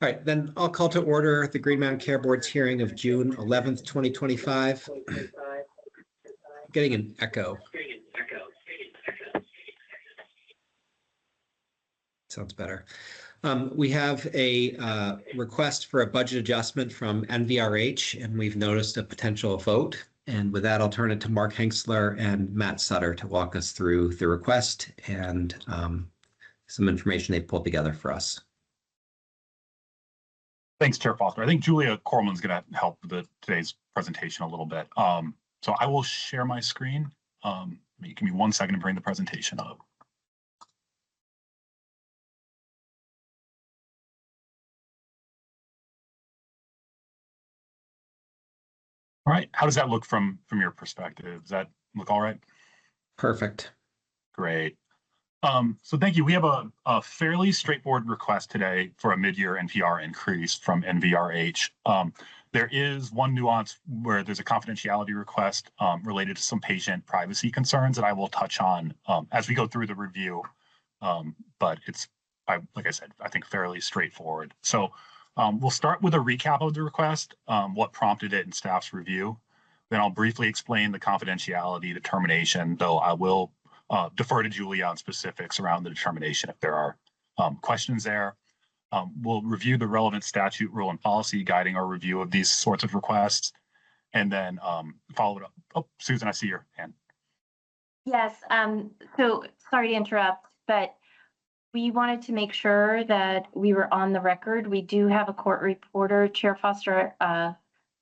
All right, then I'll call to order the Green Mountain Care Board's hearing of June 11th, 2025. Getting an echo. Sounds better. We have a request for a budget adjustment from NVRH, and we've noticed a potential vote. And with that, I'll turn it to Mark Henksler and Matt Sutter to walk us through the request and some information they pulled together for us. Thanks, Chair Foster. I think Julia Corman's going to help with today's presentation a little bit. So I will share my screen. Give me 1 second to bring the presentation up. All right, how does that look from your perspective? Does that look all right? Perfect. Great. So thank you. We have a fairly straightforward request today for a mid-year NPR increase from NVRH. There is one nuance where there's a confidentiality request related to some patient privacy concerns that I will touch on as we go through the review. But it's, like I said, I think fairly straightforward. So we'll start with a recap of the request, what prompted it in staff's review. Then I'll briefly explain the confidentiality determination, though I will defer to Julia on specifics around the determination if there are questions there. We'll review the relevant statute, rule, and policy guiding our review of these sorts of requests, and then follow it up. Oh, Susan, I see your hand. Yes, so sorry to interrupt, but we wanted to make sure that we were on the record. We do have a court reporter, Chair Foster.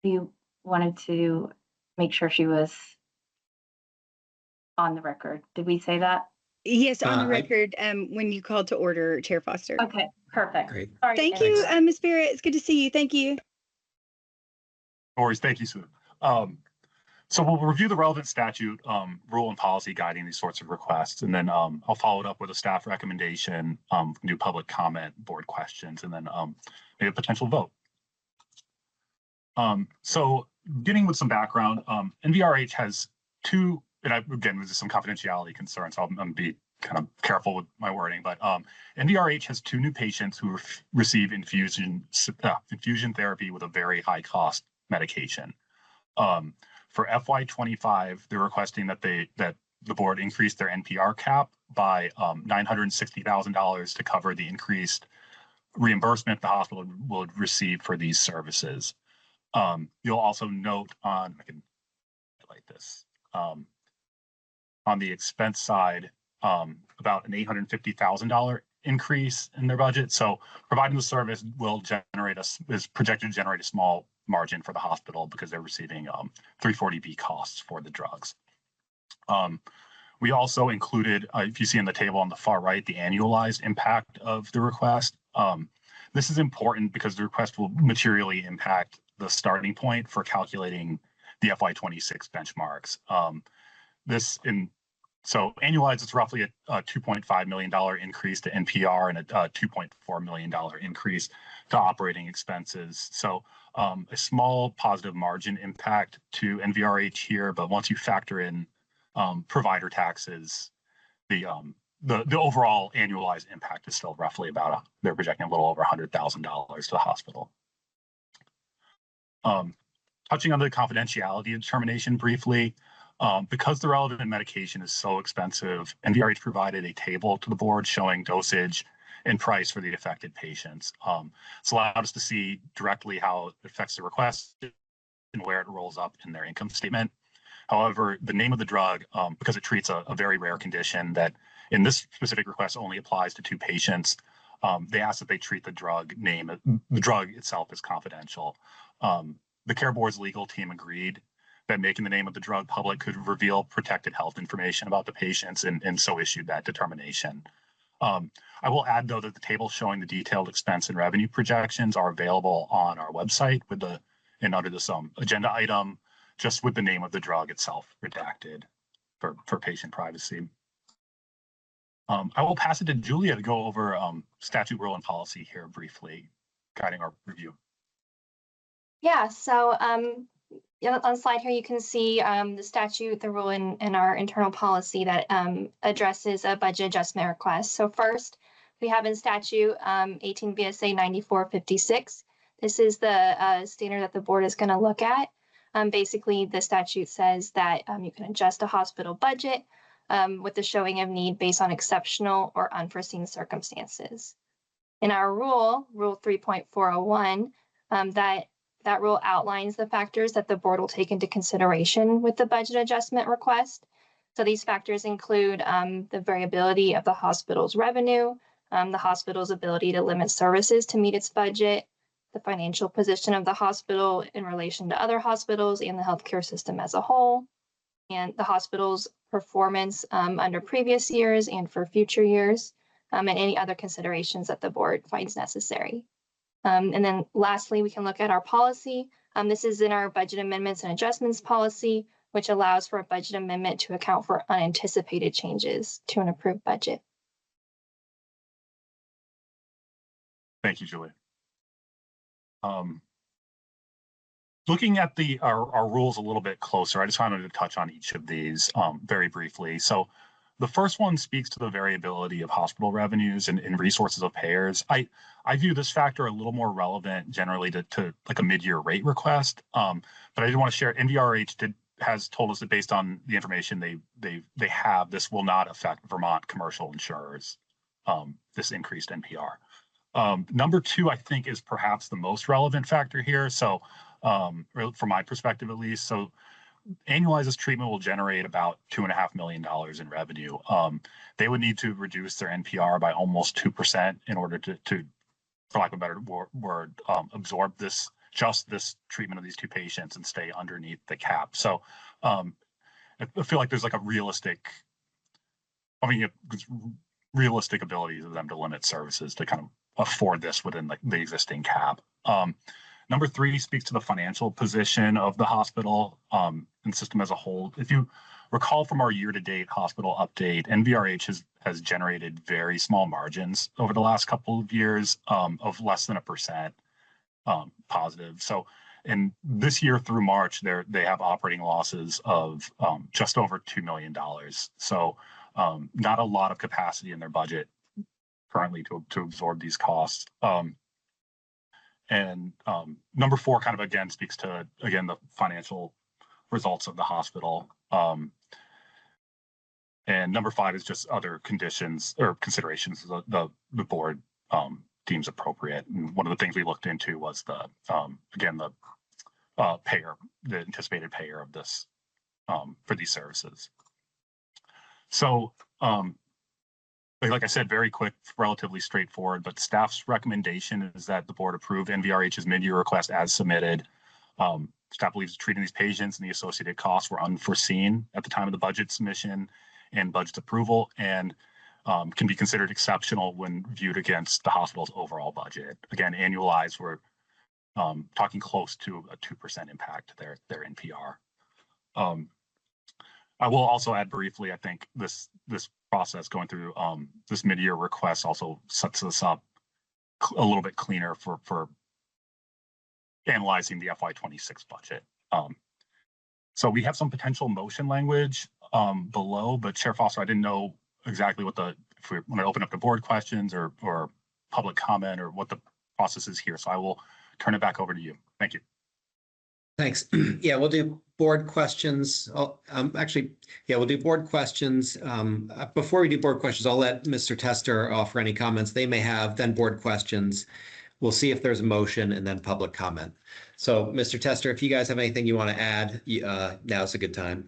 We wanted to make sure she was on the record. Did we say that? Yes, on the record when you called to order, Chair Foster. Okay, perfect. Great. Sorry, thank you, Ms. Barrett. It's good to see you. Thank you. No worries. Thank you, Susan. So we'll review the relevant statute, rule, and policy guiding these sorts of requests, and then I'll follow it up with a staff recommendation, do public comment, board questions, and then maybe a potential vote. So getting with some background, NVRH has two, and again, there's some confidentiality concerns, so I'm going to be kind of careful with my wording, but NVRH has 2 new patients who receive infusion therapy with a very high cost medication. For FY25, they're requesting that the board increase their NPR cap by $960,000 to cover the increased reimbursement the hospital will receive for these services. You'll also note on, I can highlight this, on the expense side, about an $850,000 increase in their budget. So providing the service will is projected to generate a small margin for the hospital because they're receiving 340B costs for the drugs. We also included, if you see in the table on the far right, the annualized impact of the request. This is important because the request will materially impact the starting point for calculating the FY26 benchmarks. So annualized, it's roughly a $2.5 million increase to NPR and a $2.4 million increase to operating expenses. So a small positive margin impact to NVRH here, but once you factor in provider taxes, the overall annualized impact is still roughly about they're projecting a little over $100,000 to the hospital. Touching on the confidentiality determination briefly, because the relevant medication is so expensive, NVRH provided a table to the board showing dosage and price for the affected patients. It's allowed us to see directly how it affects the request and where it rolls up in their income statement. However, the name of the drug, because it treats a very rare condition that in this specific request only applies to 2 patients, they ask that they treat the drug name. The drug itself is confidential. The Care Board's legal team agreed that making the name of the drug public could reveal protected health information about the patients and so issued that determination. I will add, though, that the table showing the detailed expense and revenue projections are available on our website and under this agenda item, just with the name of the drug itself redacted for patient privacy. I will pass it to Julia to go over statute, rule, and policy here briefly, guiding our review. Yeah, so on the slide here, you can see the statute, the rule, and our internal policy that addresses a budget adjustment request. So first, we have in statute 18 VSA 9456. This is the standard that the board is going to look at. Basically, the statute says that you can adjust a hospital budget with the showing of need based on exceptional or unforeseen circumstances. In our rule 3.401, that rule outlines the factors that the board will take into consideration with the budget adjustment request. So these factors include the variability of the hospital's revenue, the hospital's ability to limit services to meet its budget, the financial position of the hospital in relation to other hospitals and the healthcare system as a whole, and the hospital's performance under previous years and for future years, and any other considerations that the board finds necessary. And then lastly, we can look at our policy. This is in our budget amendments and adjustments policy, which allows for a budget amendment to account for unanticipated changes to an approved budget. Thank you, Julie. Looking at our rules a little bit closer, I just wanted to touch on each of these very briefly. So the first one speaks to the variability of hospital revenues and resources of payers. I view this factor a little more relevant generally to like a mid-year rate request. But I did want to share, NVRH has told us that based on the information they have, this will not affect Vermont commercial insurers, this increased NPR. Number two, I think, is perhaps the most relevant factor here. So from my perspective, at least, so annualized this treatment will generate about $2.5 million in revenue. They would need to reduce their NPR by almost 2% in order to, for lack of a better word, absorb this treatment of these two patients and stay underneath the cap. So I feel like there's like a realistic ability of them to limit services to kind of afford this within the existing cap. Number three speaks to the financial position of the hospital and system as a whole. If you recall from our year-to-date hospital update, NVRH has generated very small margins over the last couple of years of less than 1% positive. So in this year through March, they have operating losses of just over $2 million. So not a lot of capacity in their budget currently to absorb these costs. And number four kind of again speaks to, again, the financial results of the hospital. And number five is just other conditions or considerations the board deems appropriate. And one of the things we looked into was the anticipated payer of this for these services. So like I said, very quick, relatively straightforward, but staff's recommendation is that the board approve NVRH's mid-year request as submitted. Staff believes treating these patients and the associated costs were unforeseen at the time of the budget submission and budget approval, and can be considered exceptional when viewed against the hospital's overall budget. Again, annualized, we're talking close to a 2% impact to their NPR. I will also add briefly, I think this process going through this mid-year request also sets us up a little bit cleaner for analyzing the FY26 budget. So we have some potential motion language below, but Chair Foster, I didn't know exactly if we want to open up to board questions or public comment or what the process is here. So I will turn it back over to you. Thank you. Thanks. Yeah, we'll do board questions. We'll do board questions. Before we do board questions, I'll let Mr. Tester offer any comments they may have, then board questions. We'll see if there's a motion and then public comment. So, Mr. Tester, if you guys have anything you want to add, now's a good time.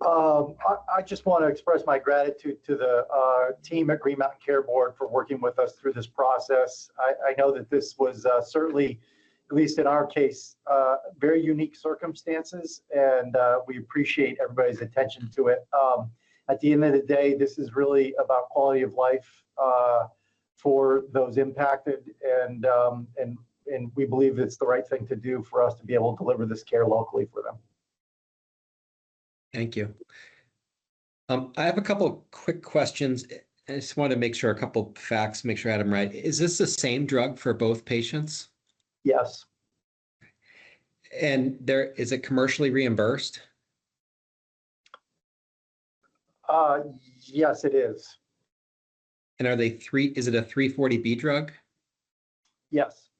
I just want to express my gratitude to the team at Green Mountain Care Board for working with us through this process. I know that this was certainly, at least in our case, very unique circumstances, and we appreciate everybody's attention to it. At the end of the day, this is really about quality of life for those impacted, and we believe it's the right thing to do for us to be able to deliver this care locally for them. Thank you. I have a couple quick questions. I just want to make sure a couple facts, make sure I had them right. Is this the same drug for both patients? Yes. And is it commercially reimbursed? Yes, it is. And are they is it a 340B drug? Yes,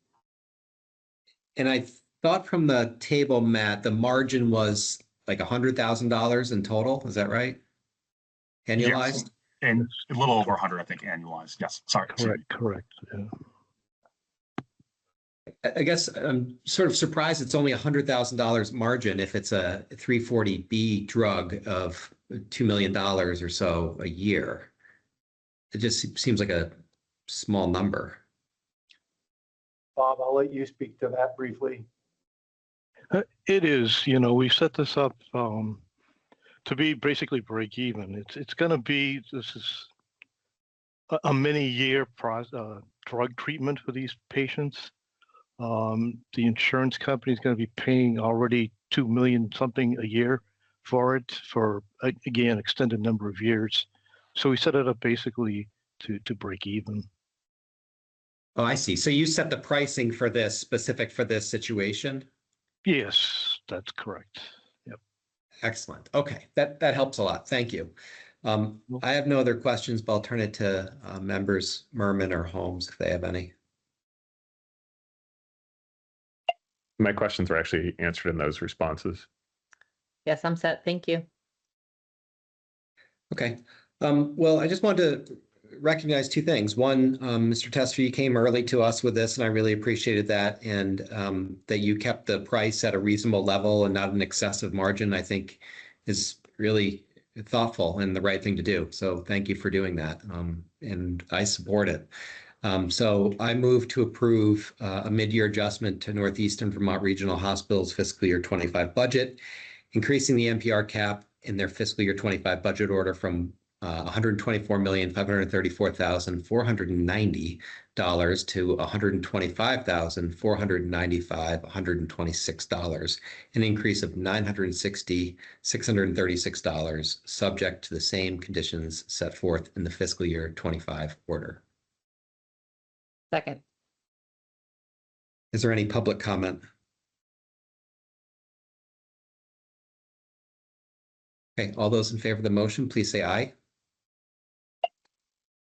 And I thought from the table, Matt, the margin was like $100,000 in total. Is that right? Annualized? And a little over 100, I think, annualized. Yes, sorry. Correct. Yeah. I guess I'm sort of surprised it's only $100,000 margin if it's a 340B drug of $2 million or so a year. It just seems like a small number. Bob, I'll let you speak to that briefly. It is, we set this up to be basically break even. It's going to be, this is a many year drug treatment for these patients. The insurance company is going to be paying already $2 million something a year for it for, again, extended number of years. So we set it up basically to break even. Oh, I see. So you set the pricing for this specific for this situation? Yes, that's correct. Yep. Excellent. Okay, that helps a lot. Thank you. I have no other questions, but I'll turn it to members Merman or Holmes if they have any. My questions were actually answered in those responses. Yes, I'm set. Thank you. Okay. Well, I just wanted to recognize two things. One, Mr. Tester, you came early to us with this, and I really appreciated that, and that you kept the price at a reasonable level and not an excessive margin, I think is really thoughtful and the right thing to do. So thank you for doing that, and I support it. So I move to approve a mid-year adjustment to Northeastern Vermont Regional Hospital's fiscal year 25 budget, increasing the NPR cap in their fiscal year 25 budget order from $124,534,490 to $125,495,126, an increase of $960,636, subject to the same conditions set forth in the fiscal year 25 order. Second. Is there any public comment? Okay, all those in favor of the motion, please say aye.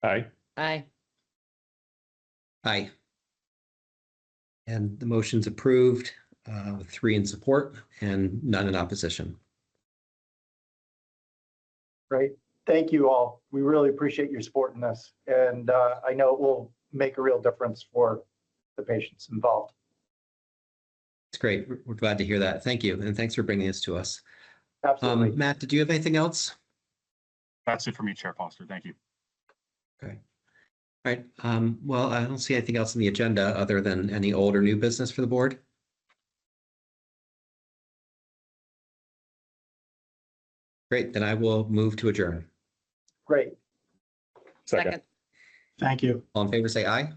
Aye. Aye. Aye. And the motion's approved with 3 in support and none in opposition. Great. Thank you all. We really appreciate your support in this. And I know it will make a real difference for the patients involved. It's great. We're glad to hear that. Thank you. And thanks for bringing this to us. Absolutely. Matt, did you have anything else? That's it for me, Chair Foster. Thank you. Okay. All right. Well, I don't see anything else on the agenda other than any old or new business for the board. Great. Then I will move to adjourn. Great. Second. Thank you. All in favor, say aye.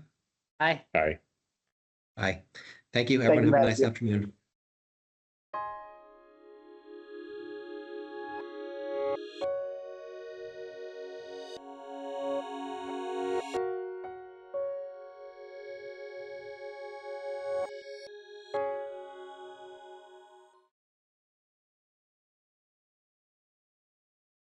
Aye. Aye. Aye. Thank you. Everyone have a nice afternoon.